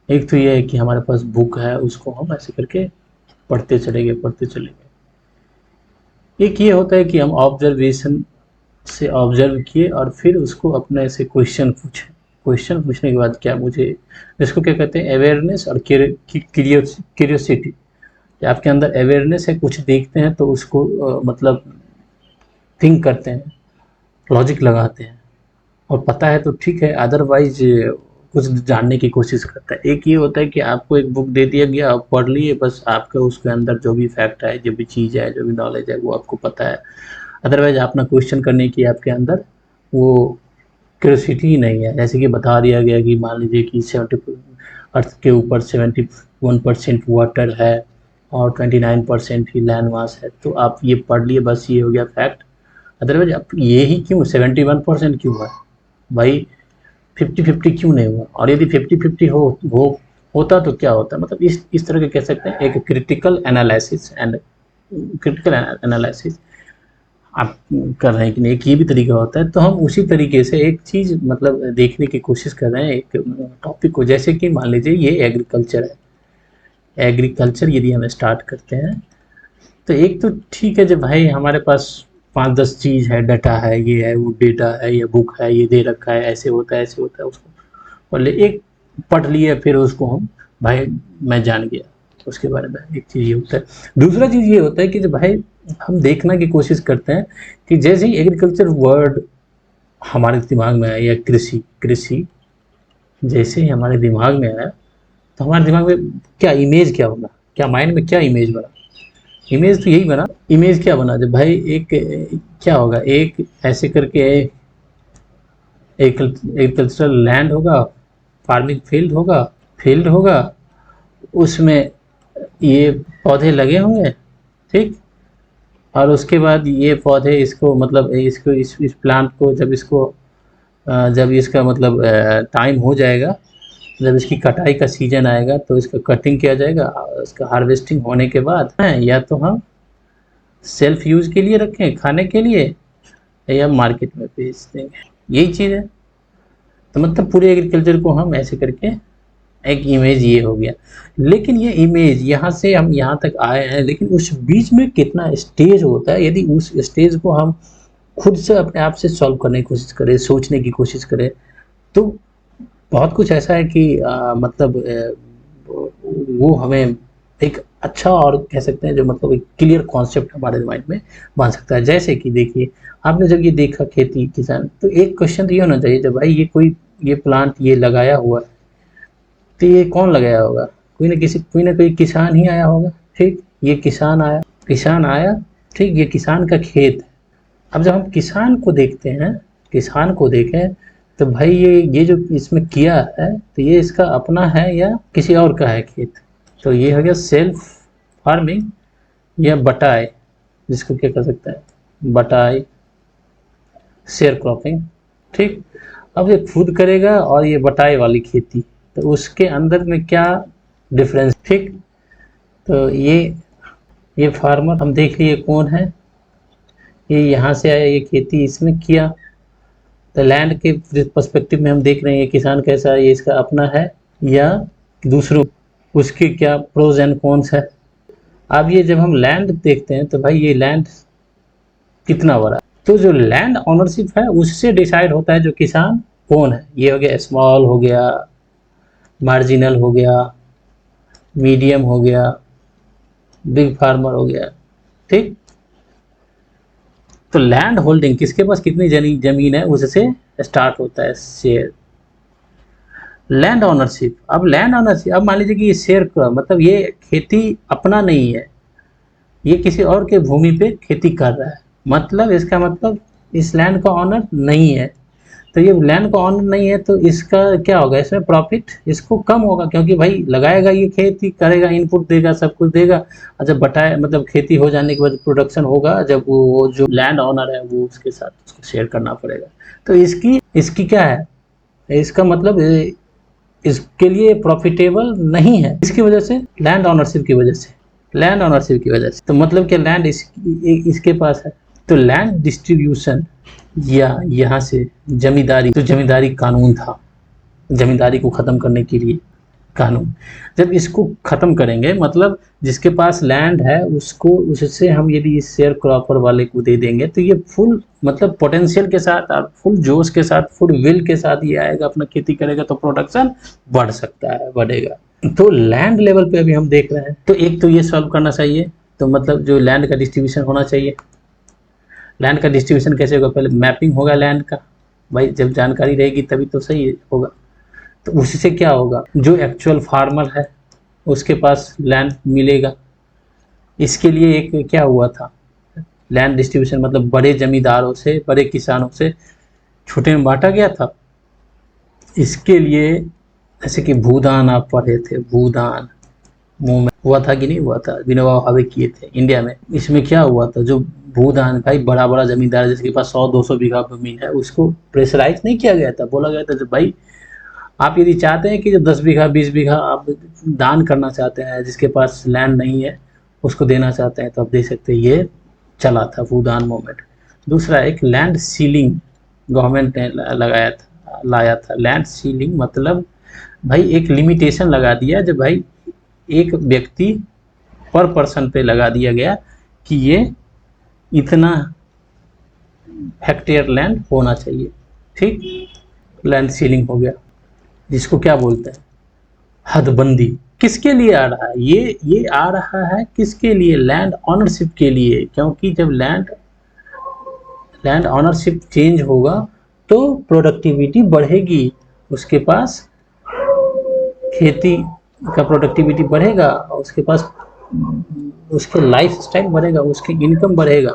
एक तो ये है कि हमारे पास बुक है, उसको हम ऐसे करके पढ़ते चलेंगे। एक ये होता है कि हम ऑब्जर्वेशन से ऑब्जर्व किए और फिर उसको अपने से क्वेश्चन पूछे। क्वेश्चन पूछने के बाद क्या मुझे, इसको क्या कहते हैं, अवेयरनेस और क्यूरियोसिटी। आपके अंदर अवेयरनेस है, कुछ देखते हैं तो उसको मतलब थिंक करते हैं, लॉजिक लगाते हैं, और पता है तो ठीक है, अदरवाइज कुछ जानने की कोशिश करता है। एक ये होता है कि आपको एक बुक दे दिया गया, आप पढ़ लिए, बस आपका उसके अंदर जो भी फैक्ट है, जो भी चीज़ है, जो भी नॉलेज है, वो आपको पता है। अदरवाइज अपना क्वेश्चन करने की आपके अंदर वो क्यूरियोसिटी ही नहीं है। जैसे कि बता दिया गया कि मान लीजिए कि 70 अर्थ के ऊपर 71% वाटर है और 29% ही लैंड मास है, तो आप ये पढ़ लिए, बस ये हो गया फैक्ट। अदरवाइज आप ये ही क्यों 71% क्यों है भाई, 50-50 क्यों नहीं हुआ, और यदि 50-50 होता तो क्या होता, मतलब इस तरह के कह सकते हैं एक क्रिटिकल एनालिसिस आप कर रहे हैं कि नहीं, एक ये भी तरीका होता है। तो हम उसी तरीके से एक चीज़ मतलब देखने की कोशिश कर रहे हैं एक टॉपिक को। जैसे कि मान लीजिए ये एग्रीकल्चर है, एग्रीकल्चर यदि हम स्टार्ट करते हैं, तो एक तो ठीक है जब भाई हमारे पास 5-10 चीज़ है, डाटा है, ये है, वो डेटा है, ये बुक है, ये दे रखा है, ऐसे होता है, ऐसे होता है, उसको पढ़ एक पढ़ लिए, फिर उसको हम भाई मैं जान गया उसके बारे में। एक चीज़ ये होता है। दूसरा चीज़ ये होता है कि जब भाई हम देखने की कोशिश करते हैं कि जैसे ही एग्रीकल्चर वर्ड हमारे दिमाग में आया, या कृषि कृषि जैसे ही हमारे दिमाग में आया, तो हमारे दिमाग में क्या इमेज क्या होगा, क्या माइंड में क्या इमेज बना। इमेज तो यही बना, इमेज क्या बना जब भाई एक क्या होगा, एक ऐसे करके एक एग्रीकल्चरल लैंड होगा, फार्मिंग फील्ड होगा, उसमें ये पौधे लगे होंगे, ठीक। और उसके बाद ये पौधे इसको मतलब इसको इस प्लांट को जब इसको जब इसका मतलब टाइम हो जाएगा, जब इसकी कटाई का सीजन आएगा तो इसका कटिंग किया जाएगा। इसका हार्वेस्टिंग होने के बाद है, या तो हम सेल्फ यूज के लिए रखें खाने के लिए, या मार्केट में बेच देंगे, यही चीज़ है। तो मतलब पूरे एग्रीकल्चर को हम ऐसे करके एक इमेज ये हो गया। लेकिन ये इमेज यहाँ से हम यहाँ तक आए हैं, लेकिन उस बीच में कितना स्टेज होता है, यदि उस स्टेज को हम खुद से अपने आप से सॉल्व करने की कोशिश करें, सोचने की कोशिश करें, तो बहुत कुछ ऐसा है कि मतलब वो हमें एक अच्छा और कह सकते हैं जो मतलब एक क्लियर कॉन्सेप्ट हमारे माइंड में बन सकता है। जैसे कि देखिए, आपने जब ये देखा खेती किसान, तो एक क्वेश्चन तो ये होना चाहिए, जब भाई ये प्लांट ये लगाया हुआ है, तो ये कौन लगाया होगा, कोई ना कोई किसान ही आया होगा, ठीक। ये किसान आया, ठीक, ये किसान का खेत है। अब जब हम किसान को देखते हैं, किसान को देखें, तो भाई ये जो इसमें किया है, तो ये इसका अपना है या किसी और का है खेत। तो ये हो गया सेल्फ फार्मिंग या बटाई, जिसको क्या कर सकते हैं, बटाई, शेयर क्रॉपिंग, ठीक। अब ये खुद करेगा और ये बटाई वाली खेती, तो उसके अंदर में क्या डिफरेंस, ठीक। तो ये फार्मर हम देख लिए कौन है, ये यहाँ से आया, ये खेती इसमें किया, तो लैंड के पर्सपेक्टिव में हम देख रहे हैं ये किसान कैसा है, ये इसका अपना है या दूसरों, उसके क्या प्रोज एंड कॉन्स है। अब ये जब हम लैंड देखते हैं, तो भाई ये लैंड कितना बड़ा है, तो जो लैंड ऑनरशिप है उससे डिसाइड होता है जो किसान कौन है। ये हो गया स्मॉल, हो गया मार्जिनल, हो गया मीडियम, हो गया बिग फार्मर, हो गया, ठीक। तो लैंड होल्डिंग किसके पास कितनी जमीन है उससे स्टार्ट होता है शेयर, लैंड ओनरशिप। अब मान लीजिए कि ये शेयर का मतलब ये खेती अपना नहीं है, ये किसी और के भूमि पे खेती कर रहा है, मतलब इसका मतलब इस लैंड का ऑनर नहीं है। तो ये लैंड का ऑनर नहीं है, तो इसका क्या होगा, इसमें प्रॉफिट इसको कम होगा, क्योंकि भाई लगाएगा, ये खेती करेगा, इनपुट देगा, सब कुछ देगा, और जब बटाए मतलब खेती हो जाने के बाद प्रोडक्शन होगा, जब वो जो लैंड ऑनर है वो उसके साथ उसको शेयर करना पड़ेगा। तो इसकी इसकी क्या है, इसका मतलब इसके लिए प्रॉफिटेबल नहीं है, इसकी वजह से लैंड ओनरशिप की वजह से, तो मतलब क्या लैंड इसके पास है। तो लैंड डिस्ट्रीब्यूशन या यहाँ से जमींदारी, तो जमींदारी कानून था, जमींदारी को ख़त्म करने के लिए कानून। जब इसको ख़त्म करेंगे, मतलब जिसके पास लैंड है उसको, उससे हम यदि इस शेयर क्रॉपर वाले को दे देंगे तो ये फुल मतलब पोटेंशियल के साथ और फुल जोश के साथ, फुल विल के साथ ये आएगा, अपना खेती करेगा तो प्रोडक्शन बढ़ सकता है, बढ़ेगा। तो लैंड लेवल पे अभी हम देख रहे हैं, तो एक तो ये सॉल्व करना चाहिए, तो मतलब जो लैंड का डिस्ट्रीब्यूशन होना चाहिए। लैंड का डिस्ट्रीब्यूशन कैसे होगा? पहले मैपिंग होगा लैंड का, भाई जब जानकारी रहेगी तभी तो सही होगा। तो उससे क्या होगा, जो एक्चुअल फार्मर है उसके पास लैंड मिलेगा। इसके लिए एक क्या हुआ था, लैंड डिस्ट्रीब्यूशन मतलब बड़े जमींदारों से, बड़े किसानों से छोटे में बांटा गया था। इसके लिए जैसे कि भूदान आप पढ़े थे, भूदान मुंह में हुआ था कि नहीं हुआ था, विनोबा भावे किए थे इंडिया में। इसमें क्या हुआ था, जो भूदान, भाई बड़ा बड़ा जमींदार जिसके पास 100-200 बीघा जमीन है, उसको प्रेशराइज नहीं किया गया था। बोला गया था जब भाई आप यदि चाहते हैं कि जो 10 बीघा 20 बीघा आप दान करना चाहते हैं, जिसके पास लैंड नहीं है उसको देना चाहते हैं, तो आप दे सकते हैं। ये चला था भूदान मूवमेंट। दूसरा एक लैंड सीलिंग गवर्नमेंट ने लगाया था, लाया था। लैंड सीलिंग मतलब भाई एक लिमिटेशन लगा दिया, जब भाई एक व्यक्ति पर पर्सन पे लगा दिया गया कि ये इतना हेक्टेयर लैंड होना चाहिए, ठीक। लैंड सीलिंग हो गया, जिसको क्या बोलते हैं, हदबंदी। किसके लिए आ रहा है ये आ रहा है किसके लिए? लैंड ऑनरशिप के लिए। क्योंकि जब लैंड ऑनरशिप चेंज होगा तो प्रोडक्टिविटी बढ़ेगी, उसके पास खेती का प्रोडक्टिविटी बढ़ेगा, उसके पास उसके लाइफ स्टाइल बढ़ेगा, उसकी इनकम बढ़ेगा,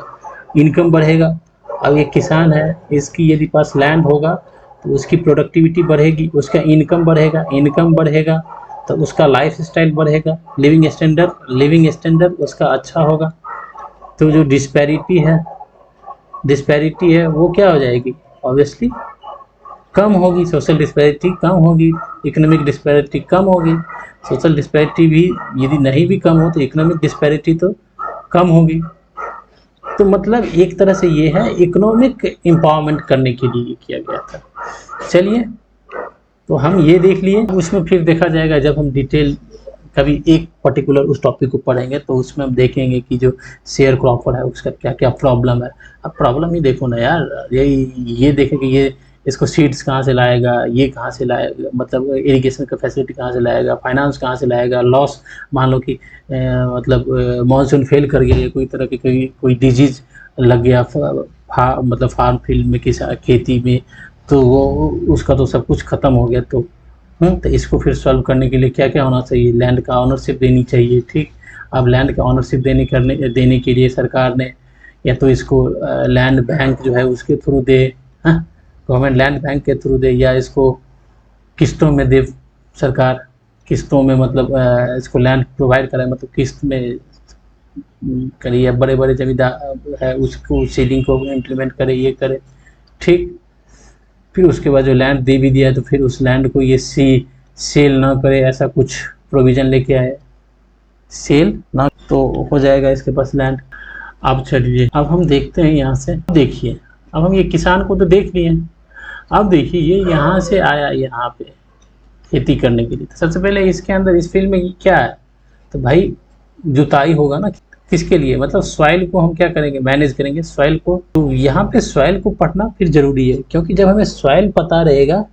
इनकम बढ़ेगा। अब एक किसान है, इसकी यदि पास लैंड होगा तो उसकी प्रोडक्टिविटी बढ़ेगी, उसका इनकम बढ़ेगा, इनकम बढ़ेगा तो उसका लाइफ स्टाइल बढ़ेगा, लिविंग स्टैंडर्ड उसका अच्छा होगा। तो जो डिस्पैरिटी है वो क्या हो जाएगी, ऑब्वियसली कम होगी। सोशल डिस्पैरिटी कम होगी, इकोनॉमिक डिस्पैरिटी कम होगी। सोशल डिस्पैरिटी भी यदि नहीं भी कम हो तो इकोनॉमिक डिस्पैरिटी तो कम होगी। तो मतलब एक तरह से ये है इकोनॉमिक एम्पावरमेंट करने के लिए किया गया था। चलिए, तो हम ये देख लिए, उसमें फिर देखा जाएगा जब हम डिटेल कभी एक पर्टिकुलर उस टॉपिक को पढ़ेंगे तो उसमें हम देखेंगे कि जो शेयर क्रॉपर है उसका क्या क्या प्रॉब्लम है। अब प्रॉब्लम ही देखो ना यार, ये देखें कि ये इसको सीड्स कहाँ से लाएगा, ये कहाँ से लाएगा, मतलब इरिगेशन का फैसिलिटी कहाँ से लाएगा, फाइनेंस कहाँ से लाएगा, लॉस मान लो कि मतलब मानसून फेल कर गया, कोई तरह की कोई डिजीज लग गया मतलब फार्म फील्ड में, खेती में, तो वो उसका तो सब कुछ खत्म हो गया। तो इसको फिर सॉल्व करने के लिए क्या क्या होना चाहिए, लैंड का ऑनरशिप देनी चाहिए, ठीक। अब लैंड का ऑनरशिप देने के लिए सरकार ने या तो इसको लैंड बैंक जो है उसके थ्रू दे, गवर्नमेंट लैंड बैंक के थ्रू दे, या इसको किस्तों में दे सरकार, किस्तों में मतलब इसको लैंड प्रोवाइड करे, मतलब किस्त में करे, या बड़े बड़े जमींदार है उसको सीलिंग को इम्प्लीमेंट करे, ये करे, ठीक। फिर उसके बाद जो लैंड दे भी दिया तो फिर उस लैंड को ये सेल ना करे, ऐसा कुछ प्रोविज़न लेके आए, सेल ना तो हो जाएगा इसके पास लैंड। अब चलिए, अब हम देखते हैं यहाँ से। देखिए, अब हम ये किसान को तो देख लिए, अब देखिए ये यहाँ से आया यहाँ पे खेती करने के लिए। तो सबसे पहले इसके अंदर इस फील्ड में क्या है, तो भाई जुताई होगा ना। किसके लिए, मतलब सॉइल को हम क्या करेंगे, मैनेज करेंगे सॉइल को। तो यहाँ पे सॉइल को पढ़ना फिर जरूरी है, क्योंकि जब हमें सॉइल पता रहेगा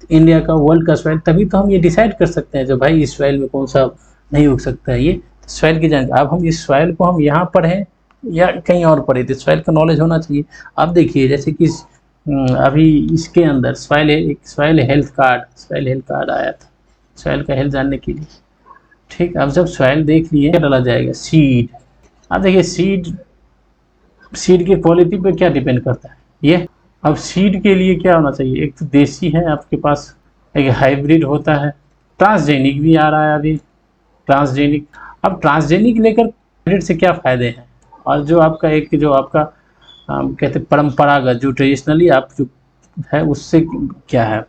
इंडिया का, वर्ल्ड का सॉइल, तभी तो हम ये डिसाइड कर सकते हैं जो भाई इस सॉइल में कौन सा नहीं उग सकता है। ये सॉइल की जानकारी, अब हम इस सॉइल को हम यहाँ पढ़ें या कहीं और पढ़े थे, सॉइल का नॉलेज होना चाहिए। अब देखिए जैसे कि अभी इसके अंदर सॉइल हेल्थ कार्ड आया था, सॉइल का हेल्थ जानने के लिए, ठीक। अब जब सॉइल देख लिए, क्या डाला जाएगा, सीड। अब देखिए सीड की क्वालिटी पे क्या डिपेंड करता है ये। अब सीड के लिए क्या होना चाहिए, एक तो देसी है आपके पास, एक हाइब्रिड होता है, ट्रांसजेनिक भी आ रहा है अभी, ट्रांसजेनिक। अब ट्रांसजेनिक लेकर हाइब्रिड से क्या फ़ायदे हैं, और जो आपका एक जो आपका कहते हैं परंपरागत जो ट्रेडिशनली आप जो है उससे क्या है।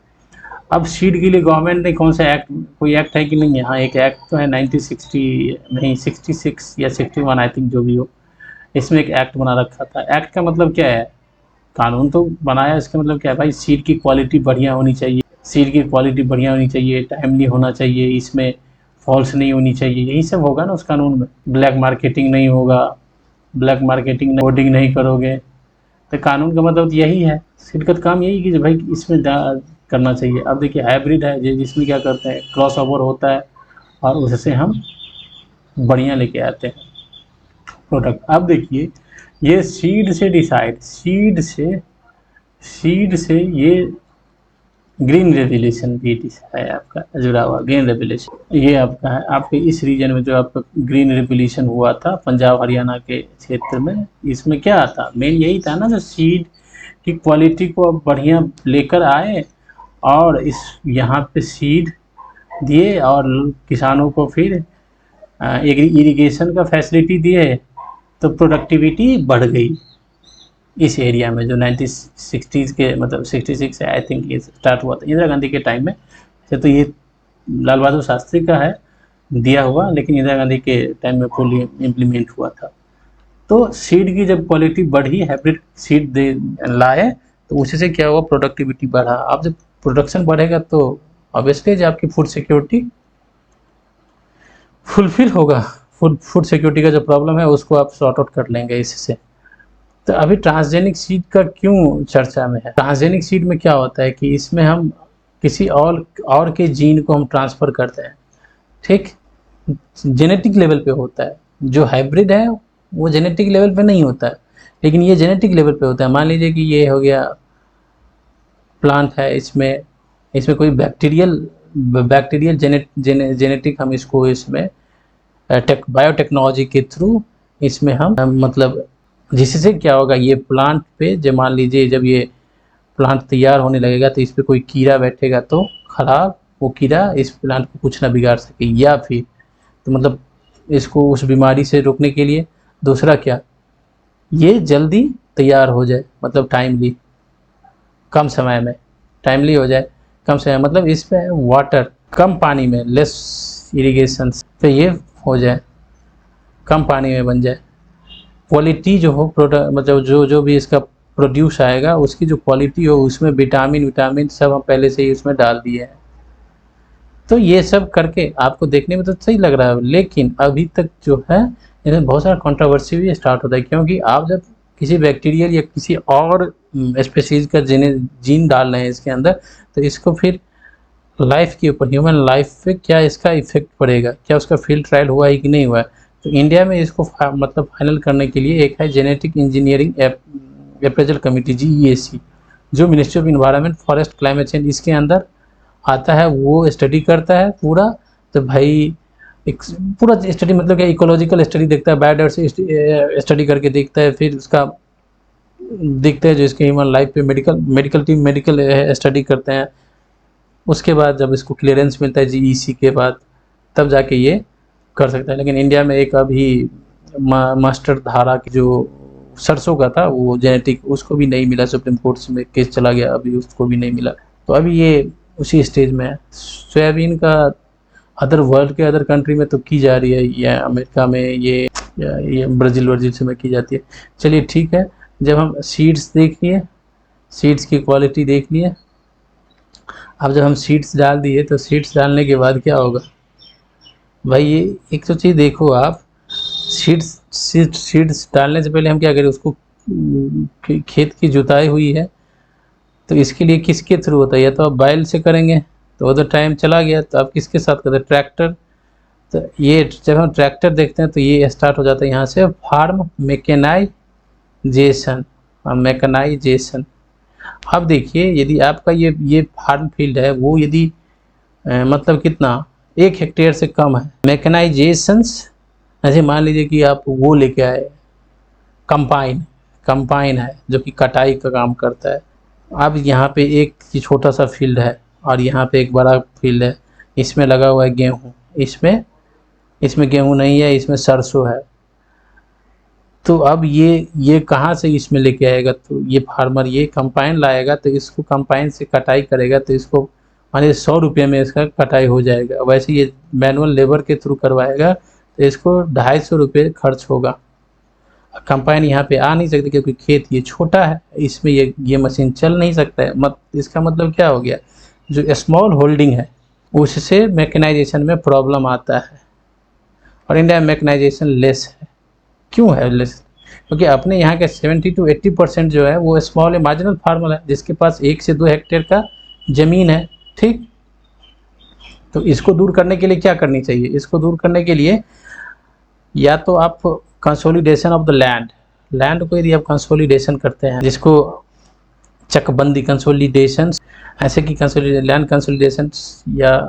अब सीड के लिए गवर्नमेंट ने कौन सा एक्ट, कोई एक्ट है कि नहीं है, हाँ एक एक्ट तो है 1960 नहीं 66 या 61 आई थिंक, जो भी हो, इसमें एक एक्ट बना रखा था। एक्ट का मतलब क्या है, कानून तो बनाया, इसका मतलब क्या है भाई, सीड की क्वालिटी बढ़िया होनी चाहिए, सीड की क्वालिटी बढ़िया होनी चाहिए, टाइमली होना चाहिए, इसमें फॉल्स नहीं होनी चाहिए, यही सब होगा ना उस कानून में। ब्लैक मार्केटिंग नहीं होगा, ब्लैक मार्केटिंग कोडिंग नहीं करोगे, तो कानून का मतलब यही है। सीड का काम यही कि भाई इसमें करना चाहिए। अब देखिए हाइब्रिड है जिसमें क्या करते हैं, क्रॉस ओवर होता है और उससे हम बढ़िया लेके आते हैं प्रोडक्ट। अब देखिए ये सीड से ये ग्रीन रेवोल्यूशन भी है आपका जुड़ा हुआ, ग्रीन रेवोल्यूशन ये आपका है। आपके इस रीजन में जो आपका ग्रीन रेवोल्यूशन हुआ था पंजाब हरियाणा के क्षेत्र में, इसमें क्या था मेन यही था ना, जो सीड की क्वालिटी को अब बढ़िया लेकर आए और इस यहाँ पे सीड दिए और किसानों को फिर इरिगेशन का फैसिलिटी दिए, तो प्रोडक्टिविटी बढ़ गई इस एरिया में। जो 1960s के मतलब 66 से आई थिंक ये स्टार्ट हुआ था इंदिरा गांधी के टाइम में। तो ये लाल बहादुर शास्त्री का है दिया हुआ, लेकिन इंदिरा गांधी के टाइम में फुली इम्प्लीमेंट हुआ था। तो सीड की जब क्वालिटी बढ़ी, हाइब्रिड सीड दे लाए, तो उससे क्या हुआ, प्रोडक्टिविटी बढ़ा। अब जब प्रोडक्शन बढ़ेगा तो ऑब्वियसली आपकी फूड सिक्योरिटी फुलफिल होगा। फूड सिक्योरिटी का जो प्रॉब्लम है उसको आप सॉर्ट आउट कर लेंगे इससे। तो अभी ट्रांसजेनिक सीड का क्यों चर्चा में है? ट्रांसजेनिक सीड में क्या होता है कि इसमें हम किसी और के जीन को हम ट्रांसफ़र करते हैं, ठीक, जेनेटिक लेवल पे होता है। जो हाइब्रिड है वो जेनेटिक लेवल पे नहीं होता है, लेकिन ये जेनेटिक लेवल पे होता है। मान लीजिए कि ये हो गया प्लांट है, इसमें कोई बैक्टीरियल जेनेटिक हम इसको इसमें बायोटेक्नोलॉजी के थ्रू इसमें हम मतलब जिससे क्या होगा, ये प्लांट पे जब मान लीजिए जब ये प्लांट तैयार होने लगेगा तो इस पर कोई कीड़ा बैठेगा तो खराब, वो कीड़ा इस प्लांट को कुछ ना बिगाड़ सके, या फिर तो मतलब इसको उस बीमारी से रोकने के लिए दूसरा क्या, ये जल्दी तैयार हो जाए, मतलब टाइमली कम समय में टाइमली हो जाए, कम समय मतलब इस पर वाटर कम पानी में लेस इरिगेशन तो ये हो जाए, कम पानी में बन जाए। क्वालिटी जो हो प्रोडक्ट मतलब जो भी इसका प्रोड्यूस आएगा उसकी जो क्वालिटी हो उसमें विटामिन सब हम पहले से ही उसमें डाल दिए हैं। तो ये सब करके आपको देखने में तो सही लग रहा है, लेकिन अभी तक जो है इसमें बहुत सारा कंट्रोवर्सी भी स्टार्ट होता है, क्योंकि आप जब किसी बैक्टीरियल या किसी और स्पेसीज का जीन डाल रहे हैं इसके अंदर, तो इसको फिर लाइफ के ऊपर, ह्यूमन लाइफ पे क्या इसका इफेक्ट पड़ेगा, क्या उसका फील्ड ट्रायल हुआ है कि नहीं हुआ है। तो इंडिया में इसको मतलब फाइनल करने के लिए एक है genetic engineering appraisal committee GEAC, जो ministry of environment forest climate change इसके अंदर आता है, वो स्टडी करता है तो भाई एक पूरा स्टडी मतलब क्या, इकोलॉजिकल स्टडी देखता है, बायोडाइवर्सिटी स्टडी करके देखता है, फिर उसका देखते हैं जो इसके ह्यूमन लाइफ पे मेडिकल टीम मेडिकल स्टडी करते हैं। उसके बाद जब इसको क्लियरेंस मिलता है GEC के बाद, तब जाके ये कर सकता है। लेकिन इंडिया में एक अभी मास्टर धारा की जो सरसों का था वो जेनेटिक, उसको भी नहीं मिला, सुप्रीम कोर्ट में केस चला गया, अभी उसको भी नहीं मिला। तो अभी ये उसी स्टेज में है। सोयाबीन का अदर वर्ल्ड के अदर कंट्री में तो की जा रही है, या अमेरिका में ये ब्राज़ील से में की जाती है। चलिए ठीक है, जब हम सीड्स देख लिए, सीड्स की क्वालिटी देख लिए, अब जब हम सीड्स डाल दिए तो सीड्स डालने के बाद क्या होगा भाई, ये एक तो चीज़ देखो आप, सीड्स डालने से पहले हम क्या करें, उसको खेत की जुताई हुई है तो इसके लिए किसके थ्रू होता है, या तो आप बैल से करेंगे तो उधर टाइम चला गया, तो आप किसके साथ करते हैं, ट्रैक्टर। तो ये जब हम ट्रैक्टर देखते हैं तो ये स्टार्ट हो जाता है यहाँ से फार्म मैकेनाइजेशन। अब देखिए यदि आपका ये फार्म फील्ड है वो यदि मतलब कितना 1 हेक्टेयर से कम है, मैकेनाइजेशंस ऐसे मान लीजिए कि आप वो लेके आए कंपाइन है जो कि कटाई का काम करता है। अब यहाँ पे एक छोटा सा फील्ड है और यहाँ पे एक बड़ा फील्ड है, इसमें लगा हुआ है गेहूँ, इसमें गेहूँ नहीं है, इसमें सरसों है। तो अब ये कहाँ से इसमें लेके आएगा, तो ये फार्मर ये कंपाइन लाएगा, तो इसको कंपाइन से कटाई करेगा, तो इसको मान लीजिए 100 रुपये में इसका कटाई हो जाएगा। वैसे ये मैनुअल लेबर के थ्रू करवाएगा तो इसको 250 रुपये खर्च होगा। कंपाइन यहाँ पे आ नहीं सकती क्योंकि खेत ये छोटा है, इसमें ये मशीन चल नहीं सकता है। इसका मतलब क्या हो गया, जो स्मॉल होल्डिंग है उससे मैकेनाइजेशन में प्रॉब्लम आता है, और इंडिया में मैकेनाइजेशन लेस है। क्यों है लेस? क्योंकि अपने यहाँ के 70 to 80% जो है वो स्मॉल मार्जिनल फार्मर है, जिसके पास 1 से 2 हेक्टेयर का ज़मीन है। ठीक, तो इसको दूर करने के लिए क्या करनी चाहिए? इसको दूर करने के लिए या तो आप कंसोलिडेशन ऑफ द लैंड को यदि आप कंसोलिडेशन करते हैं, जिसको चकबंदी कंसोलिडेशन, ऐसे कि लैंड कंसोलिडेशन या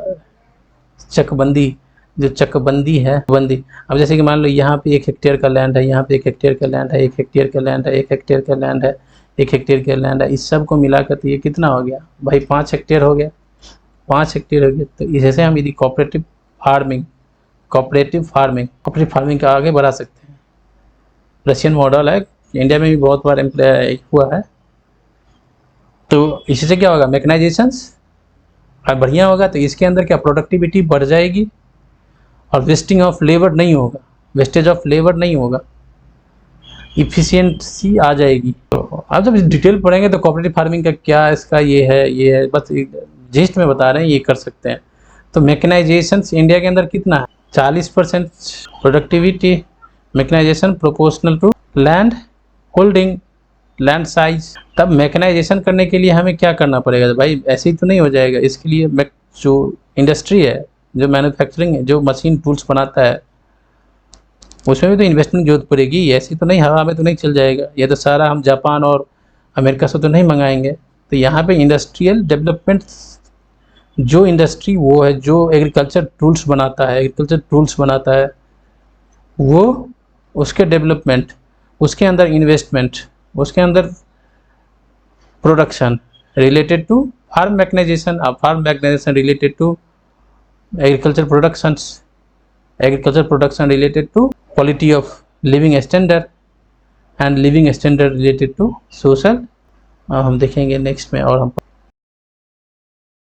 चकबंदी, जो चकबंदी है बंदी। अब जैसे कि मान लो यहाँ पे 1 हेक्टेयर का लैंड है, यहाँ पे 1 हेक्टेयर का लैंड है, 1 हेक्टेयर का लैंड है, 1 हेक्टेयर का लैंड है, 1 हेक्टेयर का लैंड है, इस सब को मिलाकर तो ये कितना हो गया भाई? 5 हेक्टेयर हो गया, 5 हेक्टेयर हो गया। तो इसे हम यदि कोऑपरेटिव फार्मिंग का आगे बढ़ा सकते हैं। रशियन मॉडल है, इंडिया में भी बहुत बार एम्प्लॉय हुआ है। तो इससे क्या होगा? मैकेनाइजेशंस बढ़िया होगा, तो इसके अंदर क्या प्रोडक्टिविटी बढ़ जाएगी और वेस्टेज ऑफ लेबर नहीं होगा, इफिशियंसी आ जाएगी। तो आप जब डिटेल पढ़ेंगे तो कोऑपरेटिव फार्मिंग का क्या इसका ये है, बस जिस्ट में बता रहे हैं, ये कर सकते हैं। तो मैकेनाइजेशन इंडिया के अंदर कितना है? 40% productivity mechanization proportional to land holding, land size. तब मैकेनाइजेशन करने के लिए हमें क्या करना पड़ेगा भाई? ऐसे ही तो नहीं हो जाएगा। इसके लिए जो इंडस्ट्री है, जो मैन्युफैक्चरिंग है, जो मशीन टूल्स बनाता है, उसमें भी तो इन्वेस्टमेंट जरूरत पड़ेगी। ऐसी तो नहीं हवा में तो नहीं चल जाएगा। ये तो सारा हम जापान और अमेरिका से तो नहीं मंगाएंगे। तो यहाँ पे इंडस्ट्रियल डेवलपमेंट, जो इंडस्ट्री वो है जो एग्रीकल्चर टूल्स बनाता है, वो उसके डेवलपमेंट, उसके अंदर इन्वेस्टमेंट, उसके अंदर production related to farm mechanization, related to agriculture production related to quality of living standard and living standard related to social. हम देखेंगे नेक्स्ट में, और हम